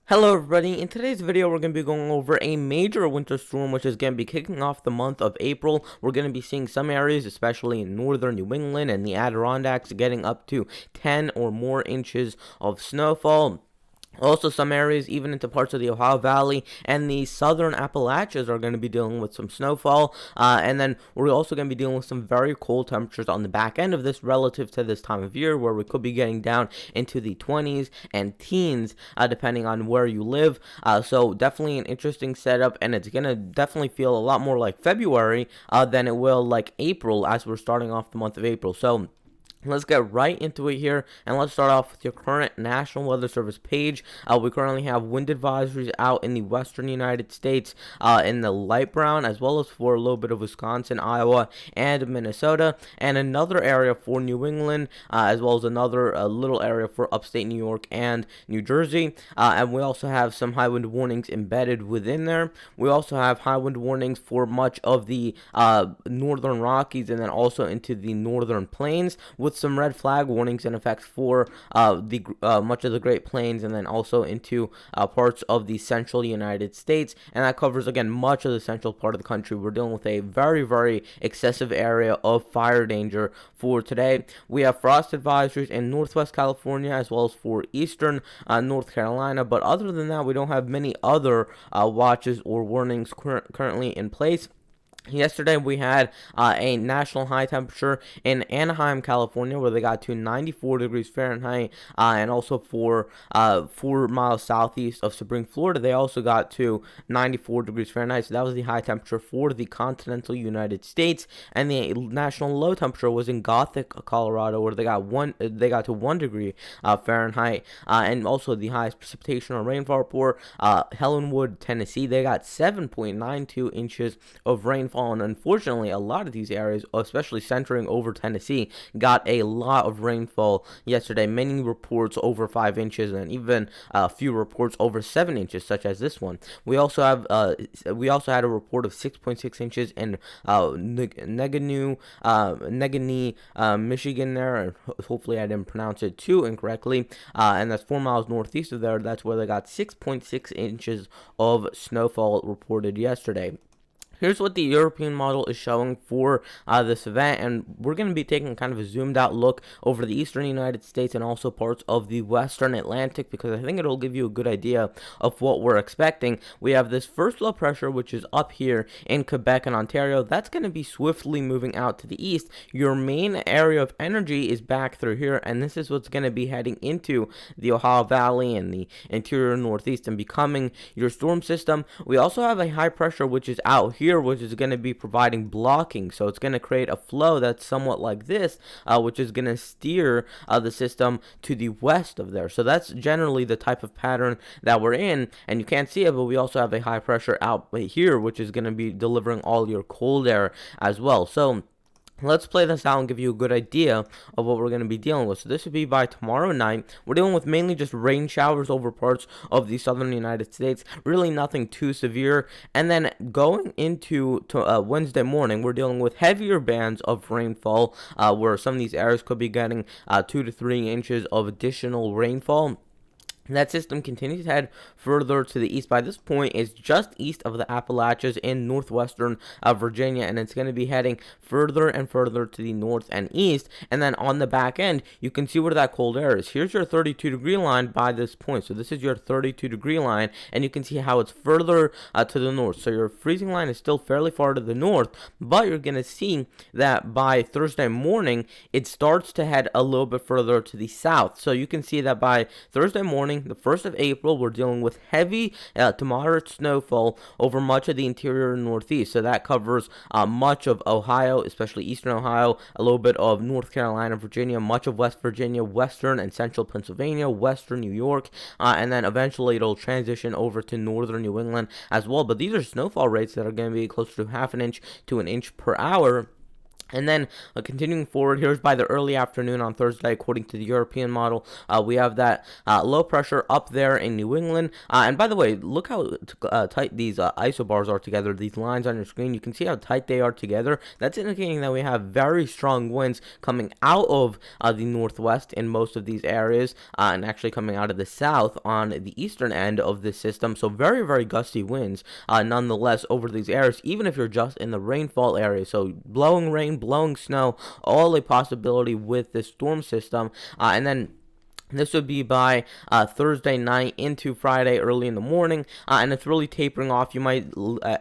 Hello everybody, in today's video we're going to be going over a major winter storm which is going to be kicking off the month of April. We're going to be seeing some areas, especially in northern New England and the Adirondacks, getting up to 10 or more inches of snowfall. Also, some areas, even into parts of the Ohio Valley and the southern Appalachians, are going to be dealing with some snowfall. And then we're also going to be dealing with some very cold temperatures on the back end of this relative to this time of year, where we could be getting down into the 20s and teens, depending on where you live. So definitely an interesting setup, and it's going to definitely feel a lot more like February than it will like April, as we're starting off the month of April. So let's get right into it here, and let's start off with your current National Weather Service page. We currently have wind advisories out in the western United States in the light brown, as well as for a little bit of Wisconsin, Iowa, and Minnesota, and another area for New England, as well as another little area for upstate New York and New Jersey. And we also have some high wind warnings embedded within there. We also have high wind warnings for much of the northern Rockies, and then also into the northern plains, with some red flag warnings in effect for the much of the Great Plains, and then also into parts of the central United States, and that covers again much of the central part of the country. We're dealing with a very excessive area of fire danger for today. We have frost advisories in Northwest California, as well as for eastern North Carolina, but other than that, we don't have many other watches or warnings currently in place. Yesterday, we had a national high temperature in Anaheim, California, where they got to 94 degrees Fahrenheit, and also for 4 miles southeast of Sebring, Florida, they also got to 94 degrees Fahrenheit. So that was the high temperature for the continental United States, and the national low temperature was in Gothic, Colorado, where they got to 1 degree Fahrenheit, and also the highest precipitation or rainfall report, Helenwood, Tennessee, they got 7.92 inches of rainfall. And unfortunately, a lot of these areas, especially centering over Tennessee, got a lot of rainfall yesterday. Many reports over 5 inches, and even a few reports over 7 inches, such as this one. We also had a report of 6.6 inches in Negaunee, Michigan. There, hopefully I didn't pronounce it too incorrectly. And that's 4 miles northeast of there. That's where they got 6.6 inches of snowfall reported yesterday. Here's what the European model is showing for this event, and we're going to be taking kind of a zoomed out look over the eastern United States and also parts of the western Atlantic, because I think it'll give you a good idea of what we're expecting. We have this first low pressure, which is up here in Quebec and Ontario. That's going to be swiftly moving out to the east. Your main area of energy is back through here, and this is what's going to be heading into the Ohio Valley and the interior northeast and becoming your storm system. We also have a high pressure, which is out here, which is going to be providing blocking. So it's going to create a flow that's somewhat like this, which is going to steer the system to the west of there. So that's generally the type of pattern that we're in, and you can't see it, but we also have a high pressure out here, which is going to be delivering all your cold air as well. So let's play this out and give you a good idea of what we're going to be dealing with. So this would be by tomorrow night. We're dealing with mainly just rain showers over parts of the southern United States. Really nothing too severe. And then going into Wednesday morning, we're dealing with heavier bands of rainfall, where some of these areas could be getting 2 to 3 inches of additional rainfall. That system continues to head further to the east. By this point, it's just east of the Appalachians in northwestern Virginia, and it's going to be heading further and further to the north and east. And then on the back end, you can see where that cold air is. Here's your 32-degree line by this point. So this is your 32-degree line, and you can see how it's further to the north. So your freezing line is still fairly far to the north, but you're going to see that by Thursday morning, it starts to head a little bit further to the south. So you can see that by Thursday morning, the 1st of April, we're dealing with heavy to moderate snowfall over much of the interior northeast. So that covers much of Ohio, especially eastern Ohio, a little bit of North Carolina, Virginia, much of West Virginia, western and central Pennsylvania, western New York, and then eventually it'll transition over to northern New England as well. But these are snowfall rates that are going to be close to half an inch to an inch per hour. And then continuing forward, here's by the early afternoon on Thursday, according to the European model, we have that low pressure up there in New England. And by the way, look how tight these isobars are together. These lines on your screen, you can see how tight they are together. That's indicating that we have very strong winds coming out of the northwest in most of these areas, and actually coming out of the south on the eastern end of this system. So very, very gusty winds nonetheless over these areas, even if you're just in the rainfall area. So blowing rain, blowing snow, all a possibility with this storm system. And then this would be by Thursday night into Friday early in the morning, and it's really tapering off. You might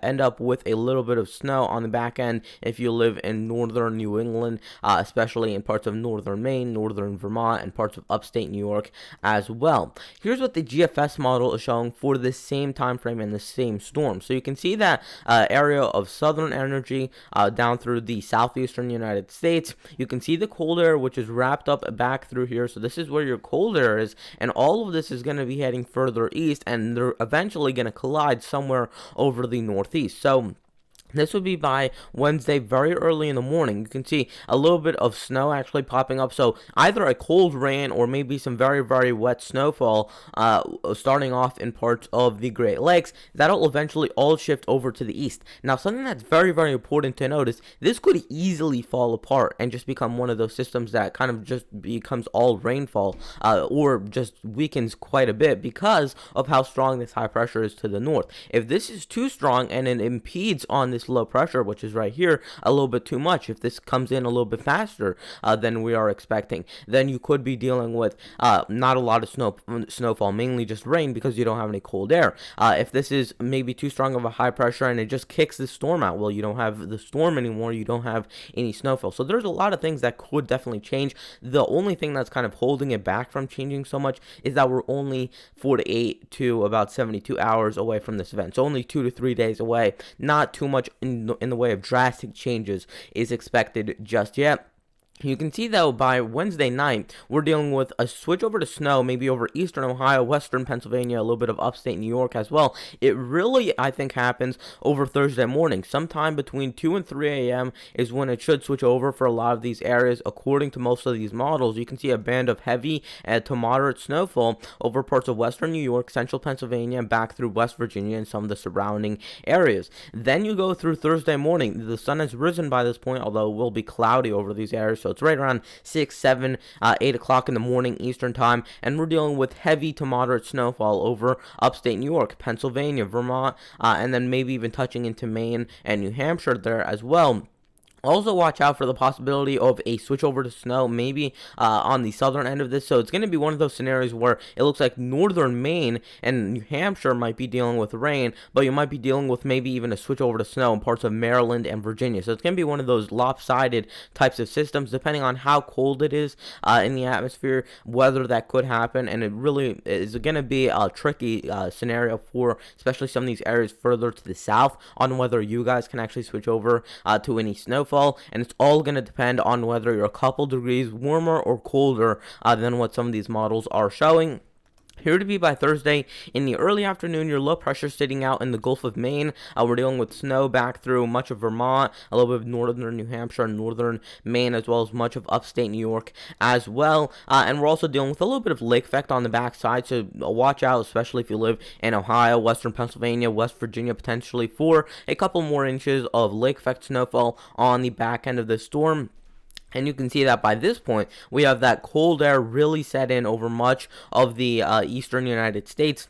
end up with a little bit of snow on the back end if you live in northern New England, especially in parts of northern Maine, northern Vermont, and parts of upstate New York as well. Here's what the GFS model is showing for the same time frame and the same storm. So you can see that area of southern energy down through the southeastern United States. You can see the cold air, which is wrapped up back through here. So this is where your cold air is, and all of this is going to be heading further east, and they're eventually going to collide somewhere over the northeast. So this would be by Wednesday very early in the morning. You can see a little bit of snow actually popping up. So either a cold rain or maybe some very, very wet snowfall starting off in parts of the Great Lakes. That'll eventually all shift over to the east. Now, something that's very, very important to notice, this could easily fall apart and just become one of those systems that kind of just becomes all rainfall or just weakens quite a bit because of how strong this high pressure is to the north. If this is too strong and it impedes on this low pressure, which is right here, a little bit too much, if this comes in a little bit faster than we are expecting, then you could be dealing with not a lot of snowfall, mainly just rain because you don't have any cold air. If this is maybe too strong of a high pressure and it just kicks the storm out, well, you don't have the storm anymore, you don't have any snowfall. So there's a lot of things that could definitely change. The only thing that's kind of holding it back from changing so much is that we're only 48 to about 72 hours away from this event. So only 2 to 3 days away. Not too much in the way of drastic changes is expected just yet. You can see, though, by Wednesday night, we're dealing with a switch over to snow, maybe over eastern Ohio, western Pennsylvania, a little bit of upstate New York as well. It really, I think, happens over Thursday morning. Sometime between 2 and 3 a.m. is when it should switch over for a lot of these areas. According to most of these models, you can see a band of heavy to moderate snowfall over parts of western New York, central Pennsylvania, and back through West Virginia and some of the surrounding areas. Then you go through Thursday morning. The sun has risen by this point, although it will be cloudy over these areas. So it's right around 6, 7, 8 o'clock in the morning Eastern time, and we're dealing with heavy to moderate snowfall over upstate New York, Pennsylvania, Vermont, and then maybe even touching into Maine and New Hampshire there as well. Also, watch out for the possibility of a switch over to snow, maybe on the southern end of this. So it's going to be one of those scenarios where it looks like northern Maine and New Hampshire might be dealing with rain, but you might be dealing with maybe even a switch over to snow in parts of Maryland and Virginia. So it's going to be one of those lopsided types of systems, depending on how cold it is in the atmosphere, whether that could happen. And it really is going to be a tricky scenario for especially some of these areas further to the south on whether you guys can actually switch over to any snowfall. And it's all going to depend on whether you're a couple degrees warmer or colder than what some of these models are showing. Here to be by Thursday in the early afternoon, your low pressure sitting out in the Gulf of Maine. We're dealing with snow back through much of Vermont, a little bit of northern New Hampshire, and northern Maine, as well as much of upstate New York as well. And we're also dealing with a little bit of lake effect on the backside, so watch out, especially if you live in Ohio, western Pennsylvania, West Virginia, potentially for a couple more inches of lake effect snowfall on the back end of the storm. And you can see that by this point, we have that cold air really set in over much of the eastern United States.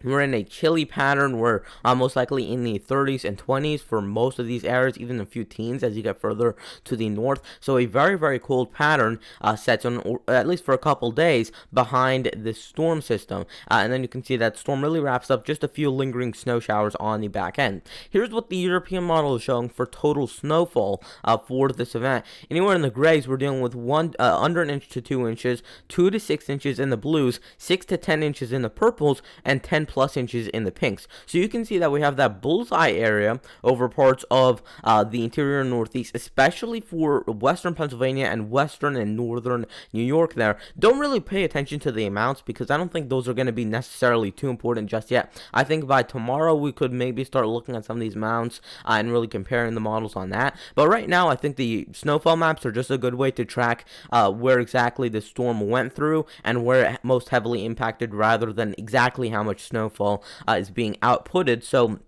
We're in a chilly pattern. We're most likely in the 30s and 20s for most of these areas, even a few teens as you get further to the north. So a very, very cold pattern sets on, at least for a couple days, behind this storm system. And then you can see that storm really wraps up just a few lingering snow showers on the back end. Here's what the European model is showing for total snowfall for this event. Anywhere in the grays, we're dealing with under an inch to 2 inches, 2 to 6 inches in the blues, 6 to 10 inches in the purples, and 10 plus inches in the pinks. So you can see that we have that bullseye area over parts of the interior northeast, especially for western Pennsylvania and western and northern New York there. Don't really pay attention to the amounts because I don't think those are going to be necessarily too important just yet. I think by tomorrow we could maybe start looking at some of these amounts and really comparing the models on that. But right now I think the snowfall maps are just a good way to track where exactly the storm went through and where it most heavily impacted, rather than exactly how much snowfall is being outputted. So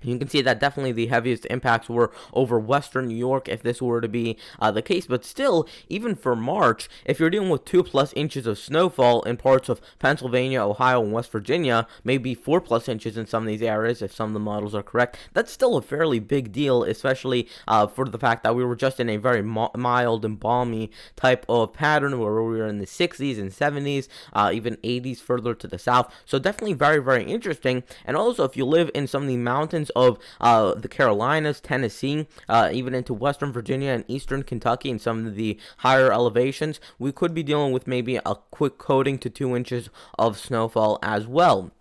you can see that definitely the heaviest impacts were over western New York if this were to be the case. But still, even for March, if you're dealing with 2+ inches of snowfall in parts of Pennsylvania, Ohio, and West Virginia, maybe 4+ inches in some of these areas if some of the models are correct, that's still a fairly big deal, especially for the fact that we were just in a very mild and balmy type of pattern where we were in the 60s and 70s, even 80s further to the south. So definitely very, very interesting. And also, if you live in some of the mountains of the Carolinas, Tennessee, even into western Virginia and eastern Kentucky and some of the higher elevations, we could be dealing with maybe a quick coating to 2 inches of snowfall as well.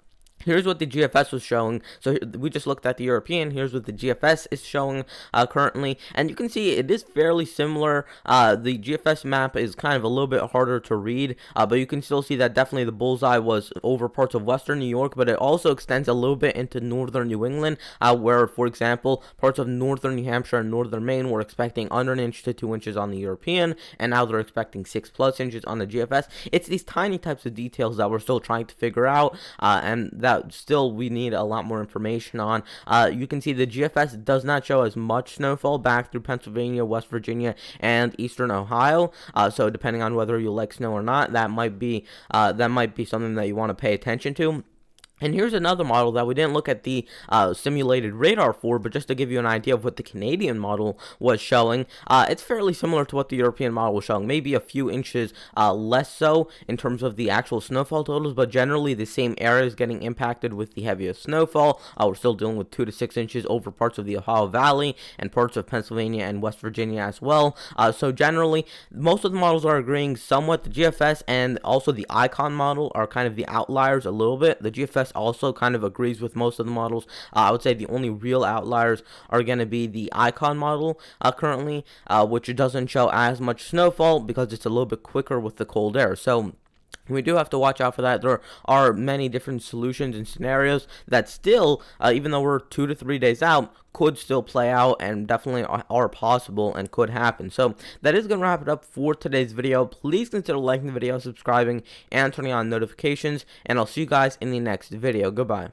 Here's what the GFS was showing. So we just looked at the European. Here's what the GFS is showing currently. And you can see it is fairly similar. The GFS map is kind of a little bit harder to read, but you can still see that definitely the bullseye was over parts of western New York, but it also extends a little bit into northern New England, where, for example, parts of northern New Hampshire and northern Maine were expecting under an inch to 2 inches on the European, and now they're expecting 6+ inches on the GFS. It's these tiny types of details that we're still trying to figure out, and that still we need a lot more information on. You can see the GFS does not show as much snowfall back through Pennsylvania, West Virginia, and eastern Ohio. So depending on whether you like snow or not, that might be something that you want to pay attention to. And here's another model that we didn't look at the simulated radar for, but just to give you an idea of what the Canadian model was showing, it's fairly similar to what the European model was showing, maybe a few inches less so in terms of the actual snowfall totals, but generally the same areas getting impacted with the heaviest snowfall. We're still dealing with 2 to 6 inches over parts of the Ohio Valley and parts of Pennsylvania and West Virginia as well. So generally, most of the models are agreeing somewhat. The GFS and also the Icon model are kind of the outliers a little bit. The GFS also kind of agrees with most of the models. I would say the only real outliers are going to be the Icon model currently, which doesn't show as much snowfall because it's a little bit quicker with the cold air. So we do have to watch out for that. There are many different solutions and scenarios that still, even though we're 2 to 3 days out, could still play out and definitely are possible and could happen. So that is going to wrap it up for today's video. Please consider liking the video, subscribing, and turning on notifications. And I'll see you guys in the next video. Goodbye.